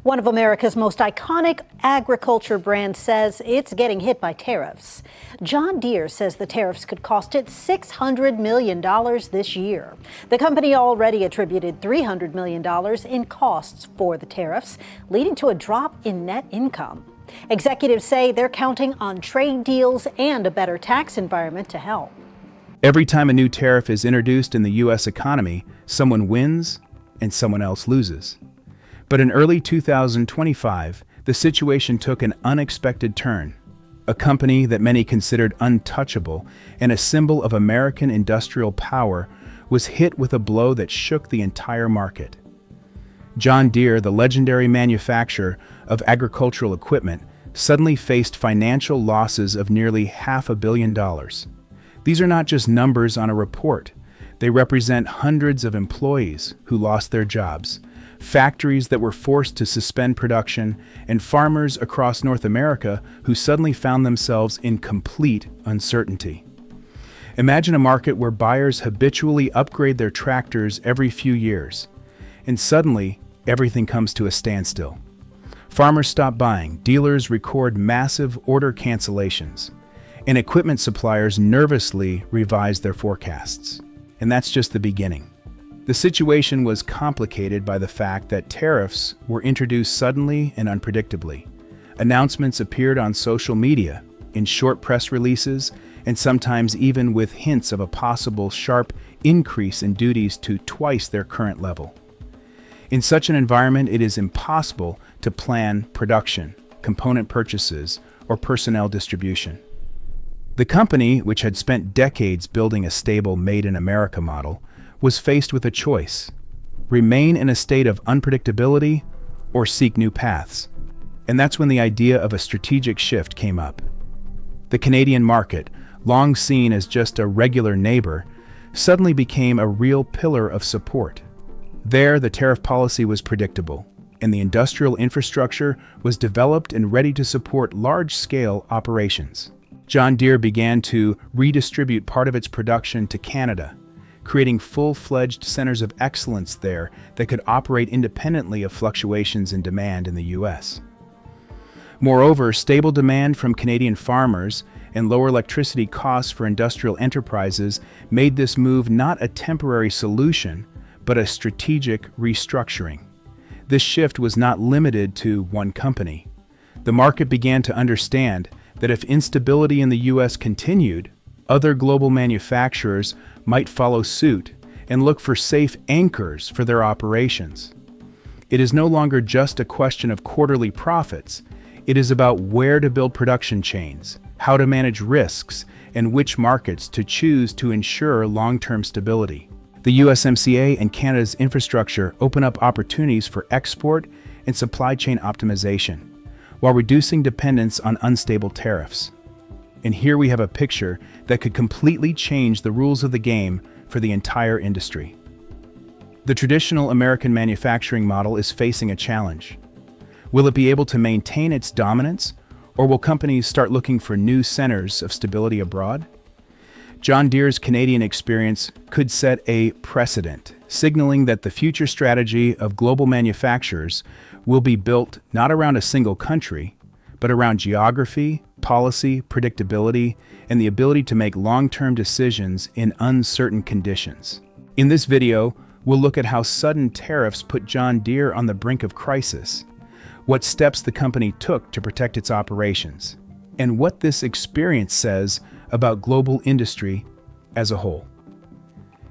One of America's most iconic agriculture brands says it's getting hit by tariffs. John Deere says the tariffs could cost it $600 million this year. The company already attributed $300 million in costs for the tariffs, leading to a drop in net income. Executives say they're counting on trade deals and a better tax environment to help. Every time a new tariff is introduced in the U.S. economy, someone wins and someone else loses. But in early 2025, the situation took an unexpected turn. A company that many considered untouchable and a symbol of American industrial power was hit with a blow that shook the entire market. John Deere, the legendary manufacturer of agricultural equipment, suddenly faced financial losses of nearly $500 million. These are not just numbers on a report. They represent hundreds of employees who lost their jobs, factories that were forced to suspend production, and farmers across North America who suddenly found themselves in complete uncertainty. Imagine a market where buyers habitually upgrade their tractors every few years, and suddenly everything comes to a standstill. Farmers stop buying, dealers record massive order cancellations, and equipment suppliers nervously revise their forecasts. And that's just the beginning. The situation was complicated by the fact that tariffs were introduced suddenly and unpredictably. Announcements appeared on social media, in short press releases, and sometimes even with hints of a possible sharp increase in duties to twice their current level. In such an environment, it is impossible to plan production, component purchases, or personnel distribution. The company, which had spent decades building a stable Made in America model, was faced with a choice: remain in a state of unpredictability or seek new paths. And that's when the idea of a strategic shift came up. The Canadian market, long seen as just a regular neighbor, suddenly became a real pillar of support. There, the tariff policy was predictable, and the industrial infrastructure was developed and ready to support large-scale operations. John Deere began to redistribute part of its production to Canada, creating full-fledged centers of excellence there that could operate independently of fluctuations in demand in the U.S. Moreover, stable demand from Canadian farmers and lower electricity costs for industrial enterprises made this move not a temporary solution, but a strategic restructuring. This shift was not limited to one company. The market began to understand that if instability in the U.S. continued, other global manufacturers might follow suit and look for safe anchors for their operations. It is no longer just a question of quarterly profits. It is about where to build production chains, how to manage risks, and which markets to choose to ensure long-term stability. The USMCA and Canada's infrastructure open up opportunities for export and supply chain optimization, while reducing dependence on unstable tariffs. And here we have a picture that could completely change the rules of the game for the entire industry. The traditional American manufacturing model is facing a challenge. Will it be able to maintain its dominance, or will companies start looking for new centers of stability abroad? John Deere's Canadian experience could set a precedent, signaling that the future strategy of global manufacturers will be built not around a single country, but around geography, policy, predictability, and the ability to make long-term decisions in uncertain conditions. In this video, we'll look at how sudden tariffs put John Deere on the brink of crisis, what steps the company took to protect its operations, and what this experience says about global industry as a whole.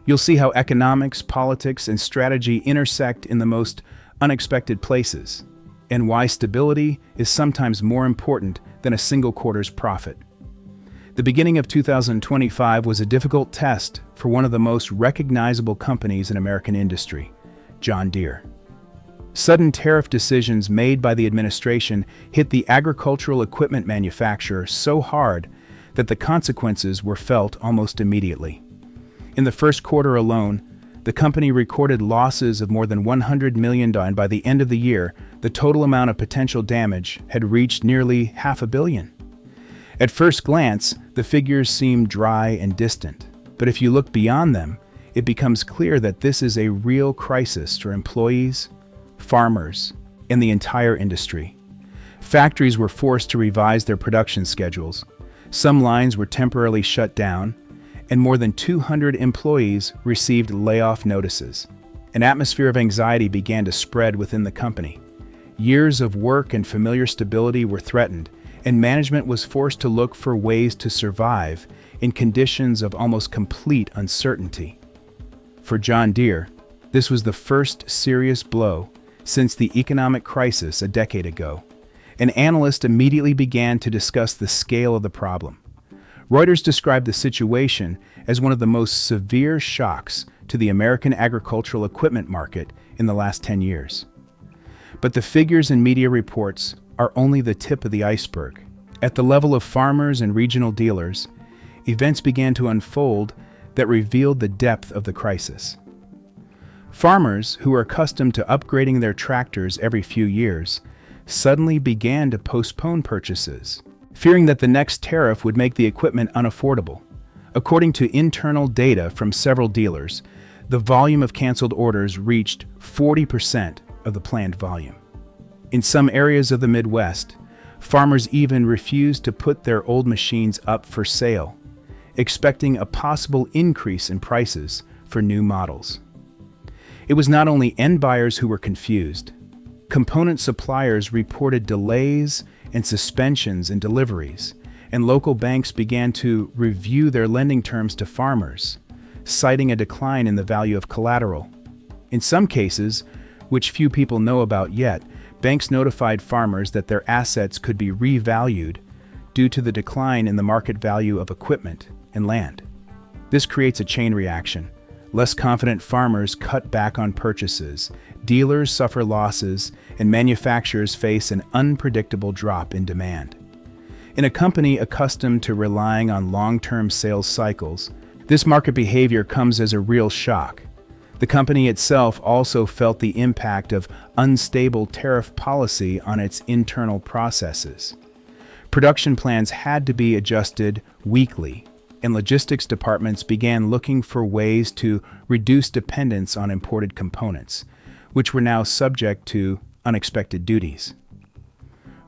You'll see how economics, politics, and strategy intersect in the most unexpected places, and why stability is sometimes more important than a single quarter's profit. The beginning of 2025 was a difficult test for one of the most recognizable companies in American industry, John Deere. Sudden tariff decisions made by the administration hit the agricultural equipment manufacturer so hard that the consequences were felt almost immediately. In the first quarter alone, the company recorded losses of more than $100 million, and by the end of the year, the total amount of potential damage had reached nearly $500 million. At first glance, the figures seem dry and distant, but if you look beyond them, it becomes clear that this is a real crisis for employees, farmers, and the entire industry. Factories were forced to revise their production schedules. Some lines were temporarily shut down, and more than 200 employees received layoff notices. An atmosphere of anxiety began to spread within the company. Years of work and familiar stability were threatened, and management was forced to look for ways to survive in conditions of almost complete uncertainty. For John Deere, this was the first serious blow since the economic crisis a decade ago. An analyst immediately began to discuss the scale of the problem. Reuters described the situation as one of the most severe shocks to the American agricultural equipment market in the last 10 years. But the figures and media reports are only the tip of the iceberg. At the level of farmers and regional dealers, events began to unfold that revealed the depth of the crisis. Farmers, who were accustomed to upgrading their tractors every few years, suddenly began to postpone purchases, fearing that the next tariff would make the equipment unaffordable. According to internal data from several dealers, the volume of canceled orders reached 40% of the planned volume. In some areas of the Midwest, farmers even refused to put their old machines up for sale, expecting a possible increase in prices for new models. It was not only end buyers who were confused. Component suppliers reported delays and suspensions in deliveries, and local banks began to review their lending terms to farmers, citing a decline in the value of collateral. In some cases, which few people know about yet, banks notified farmers that their assets could be revalued due to the decline in the market value of equipment and land. This creates a chain reaction. Less confident farmers cut back on purchases, dealers suffer losses, and manufacturers face an unpredictable drop in demand. In a company accustomed to relying on long-term sales cycles, this market behavior comes as a real shock. The company itself also felt the impact of unstable tariff policy on its internal processes. Production plans had to be adjusted weekly, and logistics departments began looking for ways to reduce dependence on imported components, which were now subject to unexpected duties.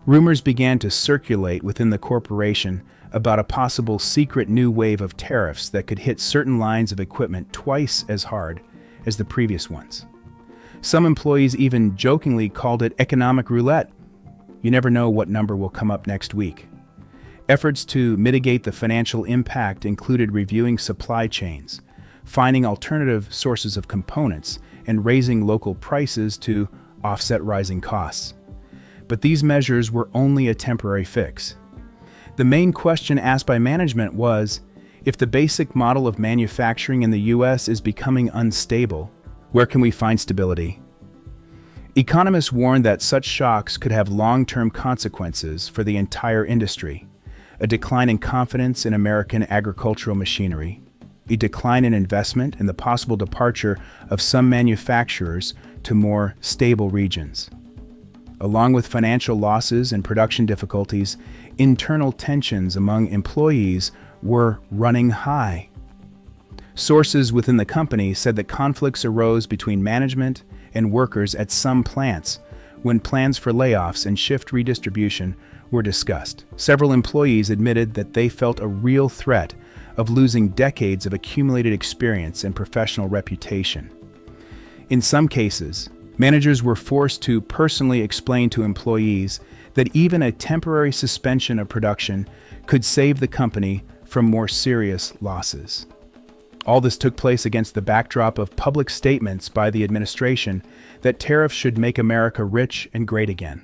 Rumors began to circulate within the corporation about a possible secret new wave of tariffs that could hit certain lines of equipment twice as hard as the previous ones. Some employees even jokingly called it economic roulette. You never know what number will come up next week. Efforts to mitigate the financial impact included reviewing supply chains, finding alternative sources of components, and raising local prices to offset rising costs. But these measures were only a temporary fix. The main question asked by management was, if the basic model of manufacturing in the U.S. is becoming unstable, where can we find stability? Economists warned that such shocks could have long-term consequences for the entire industry. A decline in confidence in American agricultural machinery, a decline in investment, and the possible departure of some manufacturers to more stable regions. Along with financial losses and production difficulties, internal tensions among employees were running high. Sources within the company said that conflicts arose between management and workers at some plants when plans for layoffs and shift redistribution were discussed. Several employees admitted that they felt a real threat of losing decades of accumulated experience and professional reputation. In some cases, managers were forced to personally explain to employees that even a temporary suspension of production could save the company from more serious losses. All this took place against the backdrop of public statements by the administration that tariffs should make America rich and great again.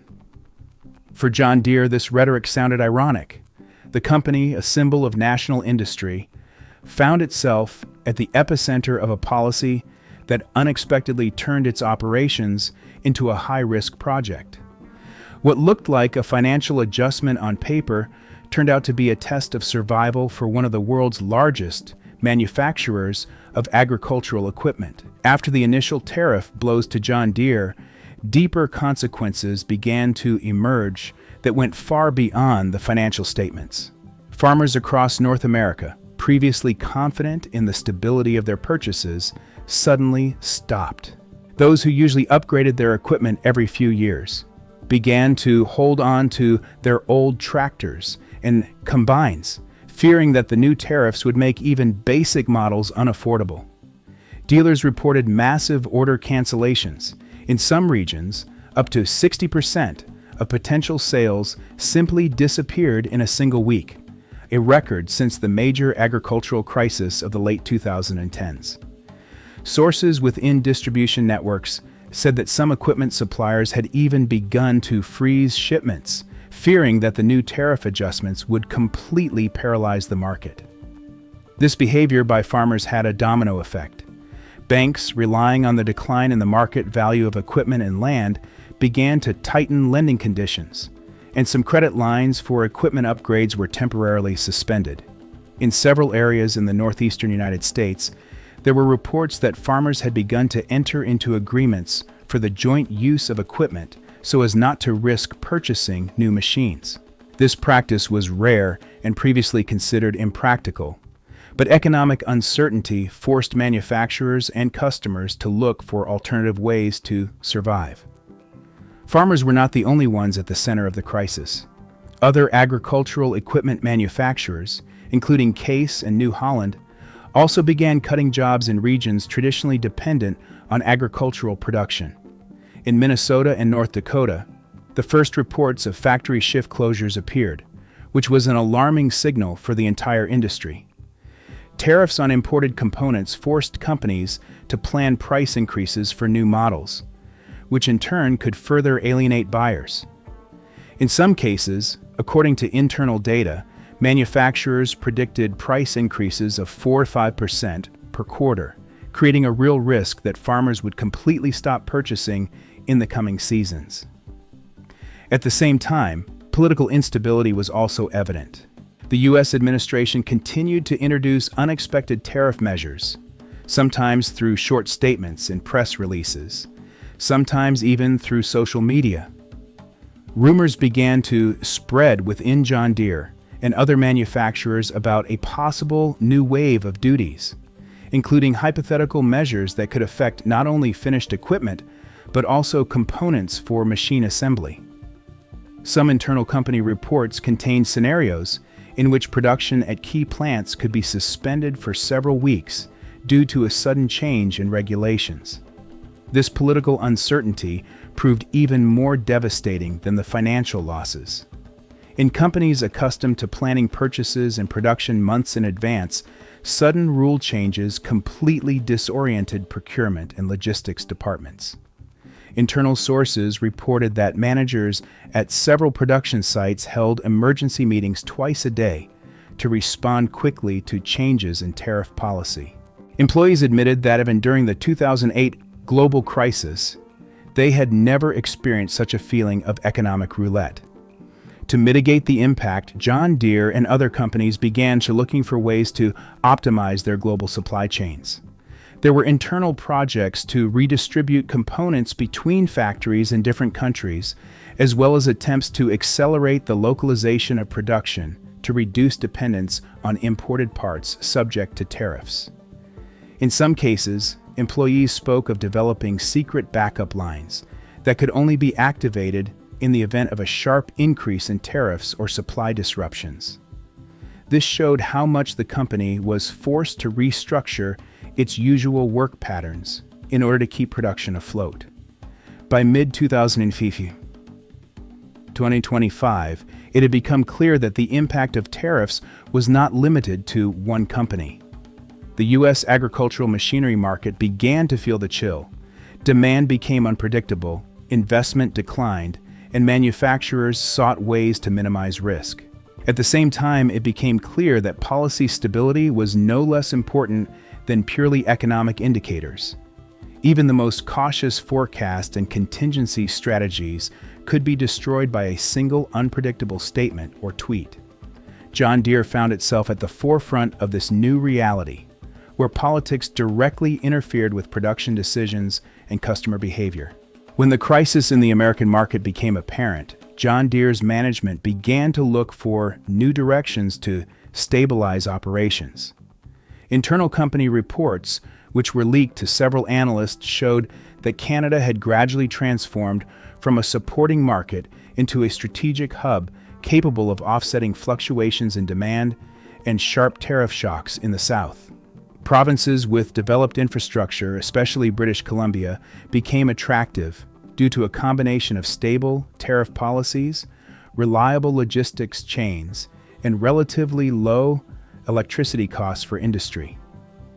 For John Deere, this rhetoric sounded ironic. The company, a symbol of national industry, found itself at the epicenter of a policy that unexpectedly turned its operations into a high-risk project. What looked like a financial adjustment on paper turned out to be a test of survival for one of the world's largest manufacturers of agricultural equipment. After the initial tariff blows to John Deere, deeper consequences began to emerge that went far beyond the financial statements. Farmers across North America, previously confident in the stability of their purchases, suddenly stopped. Those who usually upgraded their equipment every few years began to hold on to their old tractors and combines, fearing that the new tariffs would make even basic models unaffordable. Dealers reported massive order cancellations. In some regions, up to 60% of potential sales simply disappeared in a single week, a record since the major agricultural crisis of the late 2010s. Sources within distribution networks said that some equipment suppliers had even begun to freeze shipments, fearing that the new tariff adjustments would completely paralyze the market. This behavior by farmers had a domino effect. Banks, relying on the decline in the market value of equipment and land, began to tighten lending conditions, and some credit lines for equipment upgrades were temporarily suspended. In several areas in the northeastern United States, there were reports that farmers had begun to enter into agreements for the joint use of equipment so as not to risk purchasing new machines. This practice was rare and previously considered impractical, but economic uncertainty forced manufacturers and customers to look for alternative ways to survive. Farmers were not the only ones at the center of the crisis. Other agricultural equipment manufacturers, including Case and New Holland, also began cutting jobs in regions traditionally dependent on agricultural production. In Minnesota and North Dakota, the first reports of factory shift closures appeared, which was an alarming signal for the entire industry. Tariffs on imported components forced companies to plan price increases for new models, which in turn could further alienate buyers. In some cases, according to internal data, manufacturers predicted price increases of 4 to 5% per quarter, creating a real risk that farmers would completely stop purchasing in the coming seasons. At the same time, political instability was also evident. The U.S. administration continued to introduce unexpected tariff measures, sometimes through short statements and press releases, sometimes even through social media. Rumors began to spread within John Deere and other manufacturers about a possible new wave of duties, including hypothetical measures that could affect not only finished equipment, but also components for machine assembly. Some internal company reports contained scenarios in which production at key plants could be suspended for several weeks due to a sudden change in regulations. This political uncertainty proved even more devastating than the financial losses. In companies accustomed to planning purchases and production months in advance, sudden rule changes completely disoriented procurement and logistics departments. Internal sources reported that managers at several production sites held emergency meetings twice a day to respond quickly to changes in tariff policy. Employees admitted that even during the 2008 global crisis, they had never experienced such a feeling of economic roulette. To mitigate the impact, John Deere and other companies began looking for ways to optimize their global supply chains. There were internal projects to redistribute components between factories in different countries, as well as attempts to accelerate the localization of production to reduce dependence on imported parts subject to tariffs. In some cases, employees spoke of developing secret backup lines that could only be activated in the event of a sharp increase in tariffs or supply disruptions. This showed how much the company was forced to restructure its usual work patterns in order to keep production afloat. By mid-2025, it had become clear that the impact of tariffs was not limited to one company. The U.S. agricultural machinery market began to feel the chill. Demand became unpredictable, investment declined, and manufacturers sought ways to minimize risk. At the same time, it became clear that policy stability was no less important than purely economic indicators. Even the most cautious forecast and contingency strategies could be destroyed by a single unpredictable statement or tweet. John Deere found itself at the forefront of this new reality, where politics directly interfered with production decisions and customer behavior. When the crisis in the American market became apparent, John Deere's management began to look for new directions to stabilize operations. Internal company reports, which were leaked to several analysts, showed that Canada had gradually transformed from a supporting market into a strategic hub capable of offsetting fluctuations in demand and sharp tariff shocks in the South. Provinces with developed infrastructure, especially British Columbia, became attractive due to a combination of stable tariff policies, reliable logistics chains, and relatively low electricity costs for industry.